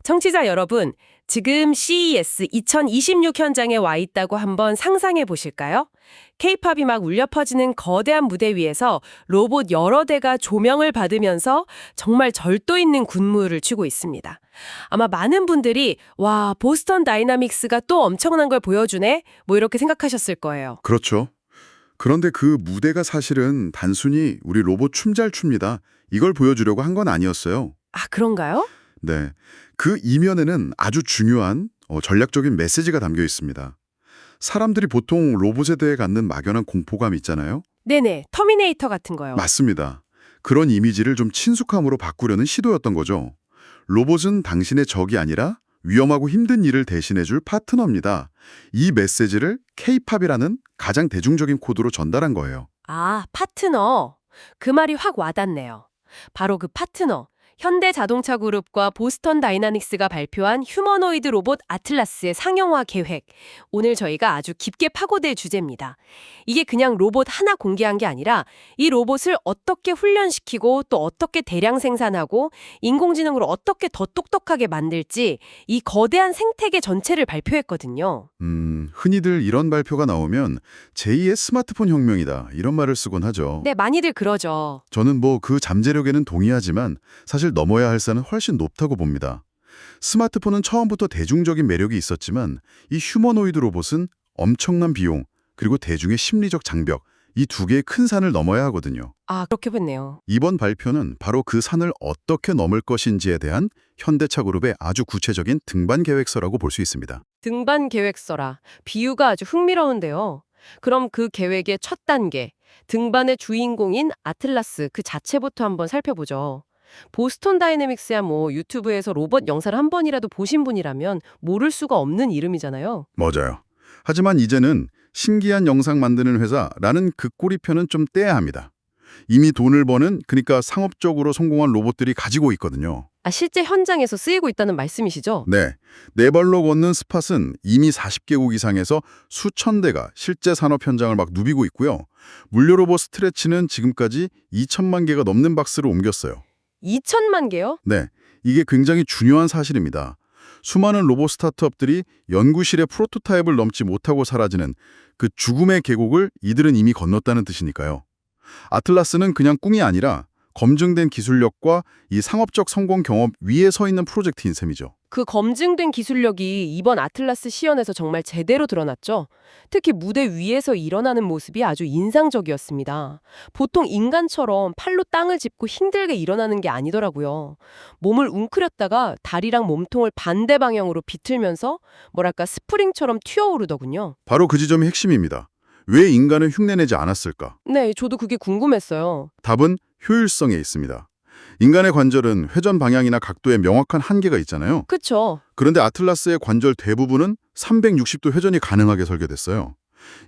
청취자 여러분, 지금 CES 2026 현장에 와 있다고 한번 상상해 보실까요? K-팝이 막 울려 퍼지는 거대한 무대 위에서 로봇 여러 대가 조명을 받으면서 정말 절도 있는 군무를 추고 있습니다. 아마 많은 분들이 와, 보스턴 다이나믹스가 또 엄청난 걸 보여주네? 뭐 이렇게 생각하셨을 거예요. 그렇죠. 그런데 그 무대가 사실은 단순히 우리 로봇 춤 잘 춥니다. 이걸 보여주려고 한 건 아니었어요. 아, 그런가요? 네. 그 이면에는 아주 중요한 전략적인 메시지가 담겨 있습니다. 사람들이 보통 로봇에 대해 갖는 막연한 공포감 있잖아요. 네네, 터미네이터 같은 거요. 맞습니다. 그런 이미지를 좀 친숙함으로 바꾸려는 시도였던 거죠. 로봇은 당신의 적이 아니라 위험하고 힘든 일을 대신해줄 파트너입니다. 이 메시지를 K-팝이라는 가장 대중적인 코드로 전달한 거예요. 아, 파트너. 그 말이 확 와닿네요. 바로 그 파트너. 현대자동차 그룹과 보스턴 다이나믹스가 발표한 휴머노이드 로봇 아틀라스의 상용화 계획. 오늘 저희가 아주 깊게 파고들 주제입니다. 이게 그냥 로봇 하나 공개한 게 아니라 이 로봇을 어떻게 훈련시키고 또 어떻게 대량 생산하고 인공지능으로 어떻게 더 똑똑하게 만들지 이 거대한 생태계 전체를 발표했거든요. 흔히들 이런 발표가 나오면 제2의 스마트폰 혁명이다 이런 말을 쓰곤 하죠. 네, 많이들 그러죠. 저는 뭐 그 잠재력에는 동의하지만 사실 넘어야 할 산은 훨씬 높다고 봅니다. 스마트폰은 처음부터 대중적인 매력이 있었지만 이 휴머노이드 로봇은 엄청난 비용 그리고 대중의 심리적 장벽 이 두 개의 큰 산을 넘어야 하거든요. 아, 그렇게 봤네요. 이번 발표는 바로 그 산을 어떻게 넘을 것인지에 대한 현대차 그룹의 아주 구체적인 등반 계획서라고 볼 수 있습니다. 등반 계획서라. 비유가 아주 흥미로운데요. 그럼 그 계획의 첫 단계, 등반의 주인공인 아틀라스 그 자체부터 한번 살펴보죠. 보스턴 다이내믹스야 뭐 유튜브에서 로봇 영상을 한 번이라도 보신 분이라면 모를 수가 없는 이름이잖아요. 맞아요. 하지만 이제는 신기한 영상 만드는 회사라는 그 꼬리표는 좀 떼야 합니다. 이미 돈을 버는 그러니까 상업적으로 성공한 로봇들이 가지고 있거든요. 아, 실제 현장에서 쓰이고 있다는 말씀이시죠? 네, 네 발로 걷는 스팟은 이미 40개국 이상에서 수천 대가 실제 산업 현장을 막 누비고 있고요. 물류 로봇 스트레치는 지금까지 2천만 개가 넘는 박스를 옮겼어요. 2천만 개요? 네, 이게 굉장히 중요한 사실입니다. 수많은 로봇 스타트업들이 연구실의 프로토타입을 넘지 못하고 사라지는 그 죽음의 계곡을 이들은 이미 건넜다는 뜻이니까요. 아틀라스는 그냥 꿈이 아니라 검증된 기술력과 이 상업적 성공 경험 위에 서 있는 프로젝트인 셈이죠. 그 검증된 기술력이 이번 아틀라스 시연에서 정말 제대로 드러났죠. 특히 무대 위에서 일어나는 모습이 아주 인상적이었습니다. 보통 인간처럼 팔로 땅을 짚고 힘들게 일어나는 게 아니더라고요. 몸을 웅크렸다가 다리랑 몸통을 반대 방향으로 비틀면서 뭐랄까 스프링처럼 튀어오르더군요. 바로 그 지점이 핵심입니다. 왜 인간은 흉내내지 않았을까? 네, 저도 그게 궁금했어요. 답은 효율성에 있습니다. 인간의 관절은 회전 방향이나 각도에 명확한 한계가 있잖아요. 그쵸? 그런데 아틀라스의 관절 대부분은 360도 회전이 가능하게 설계됐어요.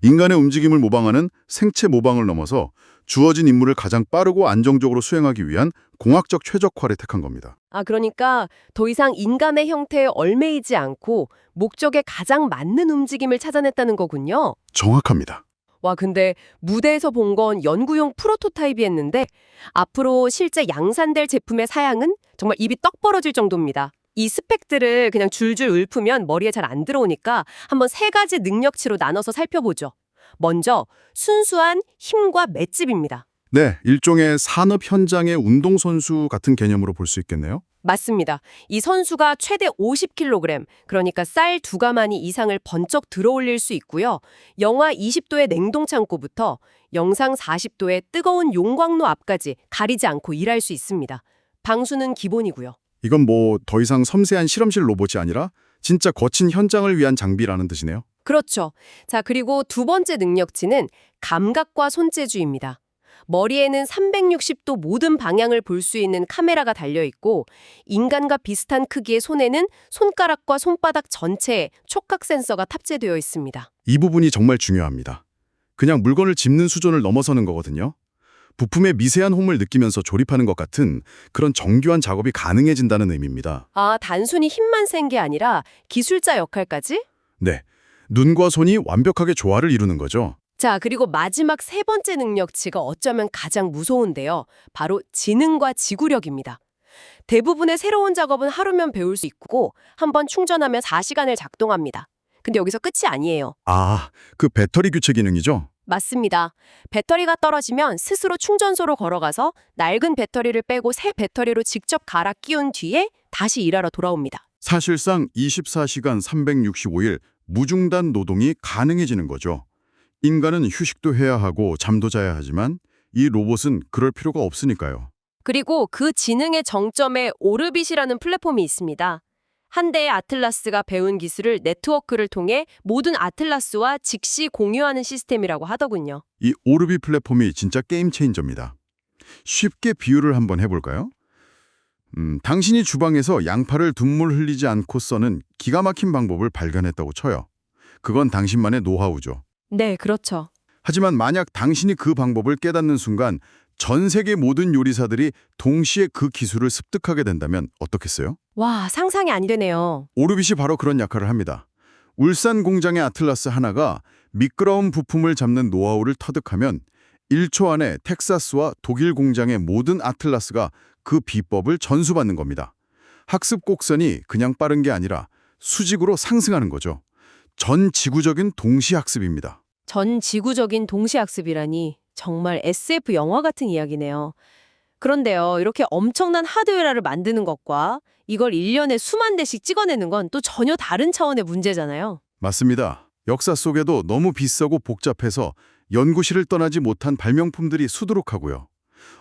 인간의 움직임을 모방하는 생체 모방을 넘어서 주어진 임무를 가장 빠르고 안정적으로 수행하기 위한 공학적 최적화를 택한 겁니다. 아, 그러니까 더 이상 인간의 형태에 얽매이지 않고 목적에 가장 맞는 움직임을 찾아냈다는 거군요. 정확합니다. 와, 근데 무대에서 본 건 연구용 프로토타입이었는데 앞으로 실제 양산될 제품의 사양은 정말 입이 떡 벌어질 정도입니다. 이 스펙들을 그냥 줄줄 읊으면 머리에 잘 안 들어오니까 한번 세 가지 능력치로 나눠서 살펴보죠. 먼저 순수한 힘과 맷집입니다. 네, 일종의 산업 현장의 운동선수 같은 개념으로 볼 수 있겠네요. 맞습니다. 이 선수가 최대 50kg, 그러니까 쌀 2가마니 이상을 번쩍 들어올릴 수 있고요. 영하 20도의 냉동 창고부터 영상 40도의 뜨거운 용광로 앞까지 가리지 않고 일할 수 있습니다. 방수는 기본이고요. 이건 뭐 더 이상 섬세한 실험실 로봇이 아니라 진짜 거친 현장을 위한 장비라는 뜻이네요. 그렇죠. 자, 그리고 두 번째 능력치는 감각과 손재주입니다. 머리에는 360도 모든 방향을 볼 수 있는 카메라가 달려있고 인간과 비슷한 크기의 손에는 손가락과 손바닥 전체에 촉각 센서가 탑재되어 있습니다. 이 부분이 정말 중요합니다. 그냥 물건을 짚는 수준을 넘어서는 거거든요. 부품의 미세한 홈을 느끼면서 조립하는 것 같은 그런 정교한 작업이 가능해진다는 의미입니다. 아, 단순히 힘만 센 게 아니라 기술자 역할까지? 네, 눈과 손이 완벽하게 조화를 이루는 거죠. 자, 그리고 마지막 세 번째 능력치가 어쩌면 가장 무서운데요. 바로 지능과 지구력입니다. 대부분의 새로운 작업은 하루면 배울 수 있고 한번 충전하면 4시간을 작동합니다. 근데 여기서 끝이 아니에요. 아, 그 배터리 교체 기능이죠? 맞습니다. 배터리가 떨어지면 스스로 충전소로 걸어가서 낡은 배터리를 빼고 새 배터리로 직접 갈아 끼운 뒤에 다시 일하러 돌아옵니다. 사실상 24시간 365일 무중단 노동이 가능해지는 거죠. 인간은 휴식도 해야 하고 잠도 자야 하지만 이 로봇은 그럴 필요가 없으니까요. 그리고 그 지능의 정점에 오르빗이라는 플랫폼이 있습니다. 한 대의 아틀라스가 배운 기술을 네트워크를 통해 모든 아틀라스와 즉시 공유하는 시스템이라고 하더군요. 이 오르비 플랫폼이 진짜 게임 체인저입니다. 쉽게 비유를 한번 해볼까요? 당신이 주방에서 양파를 둔물 흘리지 않고 써는 기가 막힌 방법을 발견했다고 쳐요. 그건 당신만의 노하우죠. 네, 그렇죠. 하지만 만약 당신이 그 방법을 깨닫는 순간 전 세계 모든 요리사들이 동시에 그 기술을 습득하게 된다면 어떻겠어요? 와, 상상이 안 되네요. 오르빗이 바로 그런 역할을 합니다. 울산 공장의 아틀라스 하나가 미끄러운 부품을 잡는 노하우를 터득하면 1초 안에 텍사스와 독일 공장의 모든 아틀라스가 그 비법을 전수받는 겁니다. 학습 곡선이 그냥 빠른 게 아니라 수직으로 상승하는 거죠. 전 지구적인 동시 학습입니다. 전 지구적인 동시학습이라니 정말 SF 영화 같은 이야기네요. 그런데요, 이렇게 엄청난 하드웨어를 만드는 것과 이걸 1년에 수만 대씩 찍어내는 건 또 전혀 다른 차원의 문제잖아요. 맞습니다. 역사 속에도 너무 비싸고 복잡해서 연구실을 떠나지 못한 발명품들이 수두룩하고요.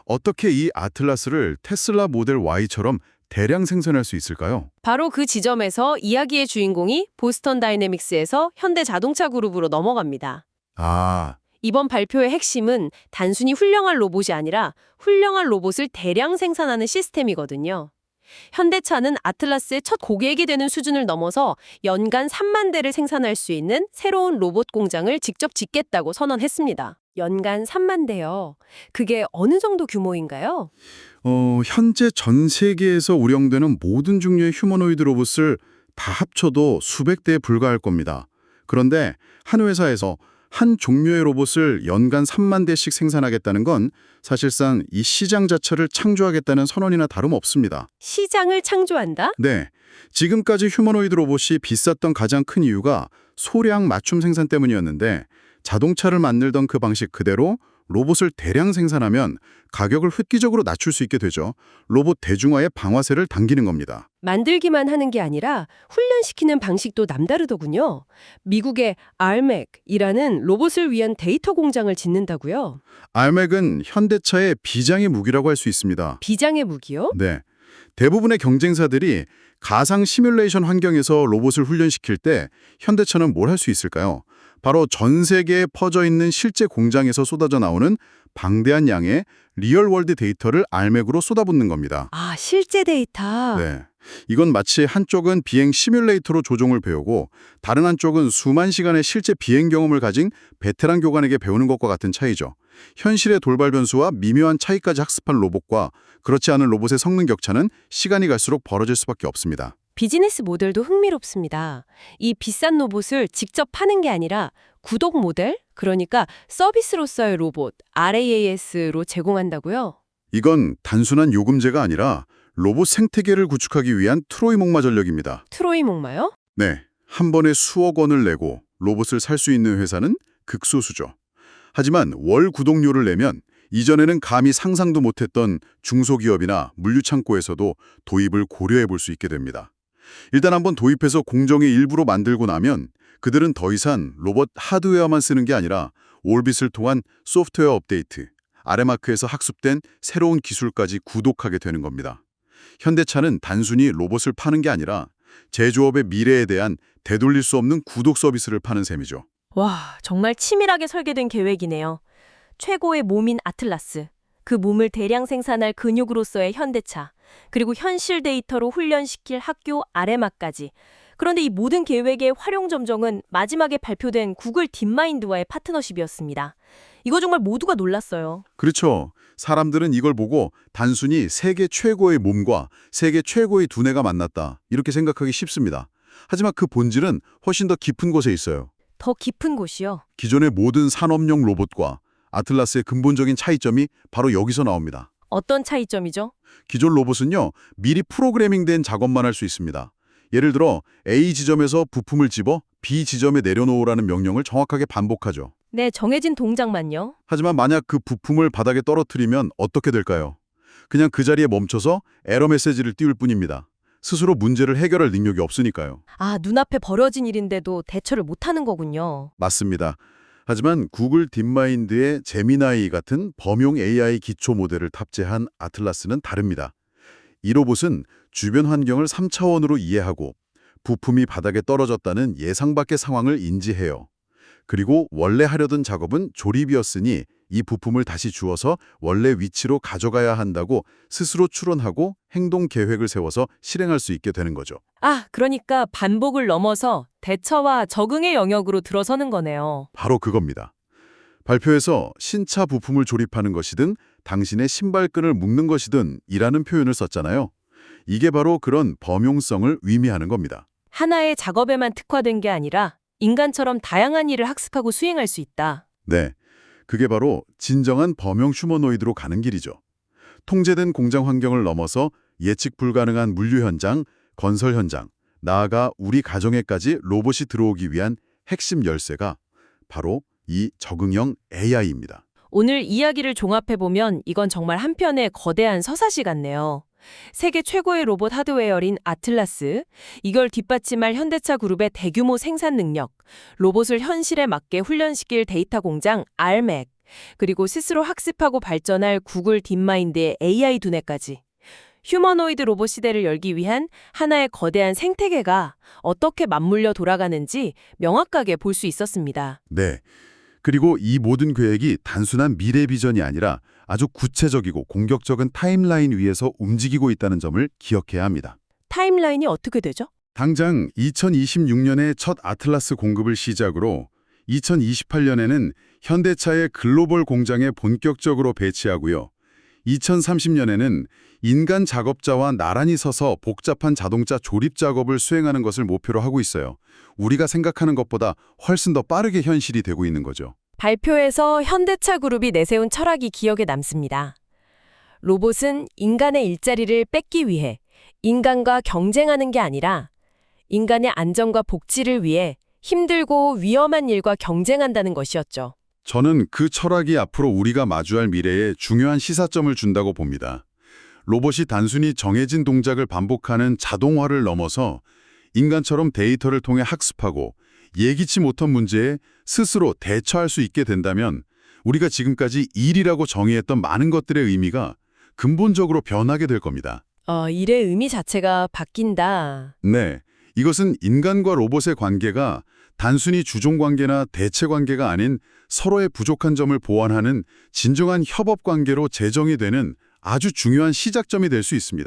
어떻게 이 아틀라스를 테슬라 모델 Y처럼 대량 생산할 수 있을까요? 바로 그 지점에서 이야기의 주인공이 보스턴 다이내믹스에서 현대 자동차 그룹으로 넘어갑니다. 아, 이번 발표의 핵심은 단순히 훌륭한 로봇이 아니라 훌륭한 로봇을 대량 생산하는 시스템이거든요. 현대차는 아틀라스의 첫 고객이 되는 수준을 넘어서 연간 3만 대를 생산할 수 있는 새로운 로봇 공장을 직접 짓겠다고 선언했습니다. 연간 3만 대요. 그게 어느 정도 규모인가요? 현재 전 세계에서 운영되는 모든 종류의 휴머노이드 로봇을 다 합쳐도 수백 대에 불과할 겁니다. 그런데 한 회사에서 한 종류의 로봇을 연간 3만 대씩 생산하겠다는 건 사실상 이 시장 자체를 창조하겠다는 선언이나 다름없습니다. 시장을 창조한다? 네, 지금까지 휴머노이드 로봇이 비쌌던 가장 큰 이유가 소량 맞춤 생산 때문이었는데 자동차를 만들던 그 방식 그대로 로봇을 대량 생산하면 가격을 획기적으로 낮출 수 있게 되죠. 로봇 대중화의 방아쇠를 당기는 겁니다. 만들기만 하는 게 아니라 훈련시키는 방식도 남다르더군요. 미국의 알맥이라는 로봇을 위한 데이터 공장을 짓는다고요? 알맥은 현대차의 비장의 무기라고 할 수 있습니다. 비장의 무기요? 네, 대부분의 경쟁사들이 가상 시뮬레이션 환경에서 로봇을 훈련시킬 때 현대차는 뭘 할 수 있을까요? 바로 전 세계에 퍼져 있는 실제 공장에서 쏟아져 나오는 방대한 양의 리얼월드 데이터를 알맥으로 쏟아붓는 겁니다. 아, 실제 데이터. 네, 이건 마치 한쪽은 비행 시뮬레이터로 조종을 배우고 다른 한쪽은 수만 시간의 실제 비행 경험을 가진 베테랑 교관에게 배우는 것과 같은 차이죠. 현실의 돌발 변수와 미묘한 차이까지 학습한 로봇과 그렇지 않은 로봇의 성능 격차는 시간이 갈수록 벌어질 수밖에 없습니다. 비즈니스 모델도 흥미롭습니다. 이 비싼 로봇을 직접 파는 게 아니라 구독 모델, 그러니까 서비스로서의 로봇, RAAS로 제공한다고요? 이건 단순한 요금제가 아니라 로봇 생태계를 구축하기 위한 트로이 목마 전략입니다. 트로이 목마요? 네, 한 번에 수억 원을 내고 로봇을 살 수 있는 회사는 극소수죠. 하지만 월 구독료를 내면 이전에는 감히 상상도 못했던 중소기업이나 물류창고에서도 도입을 고려해 볼 수 있게 됩니다. 일단 한번 도입해서 공정의 일부로 만들고 나면 그들은 더 이상 로봇 하드웨어만 쓰는 게 아니라 올빗을 통한 소프트웨어 업데이트, 아레마크에서 학습된 새로운 기술까지 구독하게 되는 겁니다. 현대차는 단순히 로봇을 파는 게 아니라 제조업의 미래에 대한 되돌릴 수 없는 구독 서비스를 파는 셈이죠. 와, 정말 치밀하게 설계된 계획이네요. 최고의 몸인 아틀라스, 그 몸을 대량 생산할 근육으로서의 현대차, 그리고 현실 데이터로 훈련시킬 학교 아레마까지. 그런데 이 모든 계획의 활용점정은 마지막에 발표된 구글 딥마인드와의 파트너십이었습니다. 이거 정말 모두가 놀랐어요. 그렇죠. 사람들은 이걸 보고 단순히 세계 최고의 몸과 세계 최고의 두뇌가 만났다 이렇게 생각하기 쉽습니다. 하지만 그 본질은 훨씬 더 깊은 곳에 있어요. 더 깊은 곳이요. 기존의 모든 산업용 로봇과 아틀라스의 근본적인 차이점이 바로 여기서 나옵니다. 어떤 차이점이죠? 기존 로봇은요, 미리 프로그래밍된 작업만 할 수 있습니다. 예를 들어 A 지점에서 부품을 집어 B 지점에 내려놓으라는 명령을 정확하게 반복하죠. 네, 정해진 동작만요. 하지만 만약 그 부품을 바닥에 떨어뜨리면 어떻게 될까요? 그냥 그 자리에 멈춰서 에러 메시지를 띄울 뿐입니다. 스스로 문제를 해결할 능력이 없으니까요. 아, 눈앞에 벌어진 일인데도 대처를 못하는 거군요. 맞습니다. 하지만 구글 딥마인드의 제미나이 같은 범용 AI 기초 모델을 탑재한 아틀라스는 다릅니다. 이 로봇은 주변 환경을 3차원으로 이해하고 부품이 바닥에 떨어졌다는 예상 밖의 상황을 인지해요. 그리고 원래 하려던 작업은 조립이었으니 이 부품을 다시 주워서 원래 위치로 가져가야 한다고 스스로 추론하고 행동 계획을 세워서 실행할 수 있게 되는 거죠. 아, 그러니까 반복을 넘어서 대처와 적응의 영역으로 들어서는 거네요. 바로 그겁니다. 발표에서 신차 부품을 조립하는 것이든 당신의 신발끈을 묶는 것이든 이라는 표현을 썼잖아요. 이게 바로 그런 범용성을 의미하는 겁니다. 하나의 작업에만 특화된 게 아니라 인간처럼 다양한 일을 학습하고 수행할 수 있다. 네, 그게 바로 진정한 범용 휴머노이드로 가는 길이죠. 통제된 공장 환경을 넘어서 예측 불가능한 물류 현장, 건설 현장, 나아가 우리 가정에까지 로봇이 들어오기 위한 핵심 열쇠가 바로 이 적응형 AI입니다. 오늘 이야기를 종합해보면 이건 정말 한편의 거대한 서사시 같네요. 세계 최고의 로봇 하드웨어인 아틀라스, 이걸 뒷받침할 현대차 그룹의 대규모 생산 능력, 로봇을 현실에 맞게 훈련시킬 데이터 공장 RMAC, 그리고 스스로 학습하고 발전할 구글 딥마인드의 AI 두뇌까지. 휴머노이드 로봇 시대를 열기 위한 하나의 거대한 생태계가 어떻게 맞물려 돌아가는지 명확하게 볼 수 있었습니다. 네, 그리고 이 모든 계획이 단순한 미래 비전이 아니라 아주 구체적이고 공격적인 타임라인 위에서 움직이고 있다는 점을 기억해야 합니다. 타임라인이 어떻게 되죠? 당장 2026년에 첫 아틀라스 공급을 시작으로 2028년에는 현대차의 글로벌 공장에 본격적으로 배치하고요. 2030년에는 인간 작업자와 나란히 서서 복잡한 자동차 조립 작업을 수행하는 것을 목표로 하고 있어요. 우리가 생각하는 것보다 훨씬 더 빠르게 현실이 되고 있는 거죠. 발표에서 현대차 그룹이 내세운 철학이 기억에 남습니다. 로봇은 인간의 일자리를 뺏기 위해 인간과 경쟁하는 게 아니라 인간의 안전과 복지를 위해 힘들고 위험한 일과 경쟁한다는 것이었죠. 저는 그 철학이 앞으로 우리가 마주할 미래에 중요한 시사점을 준다고 봅니다. 로봇이 단순히 정해진 동작을 반복하는 자동화를 넘어서 인간처럼 데이터를 통해 학습하고 예기치 못한 문제에 스스로 대처할 수 있게 된다면 우리가 지금까지 일이라고 정의했던 많은 것들의 의미가 근본적으로 변하게 될 겁니다. 일의 의미 자체가 바뀐다. 네, 이것은 인간과 로봇의 관계가 단순히 주종관계나 대체관계가 아닌 서로의 부족한 점을 보완하는 진정한 협업관계로 재정이 되는 아주 중요한 시작점이 될 수 있습니다.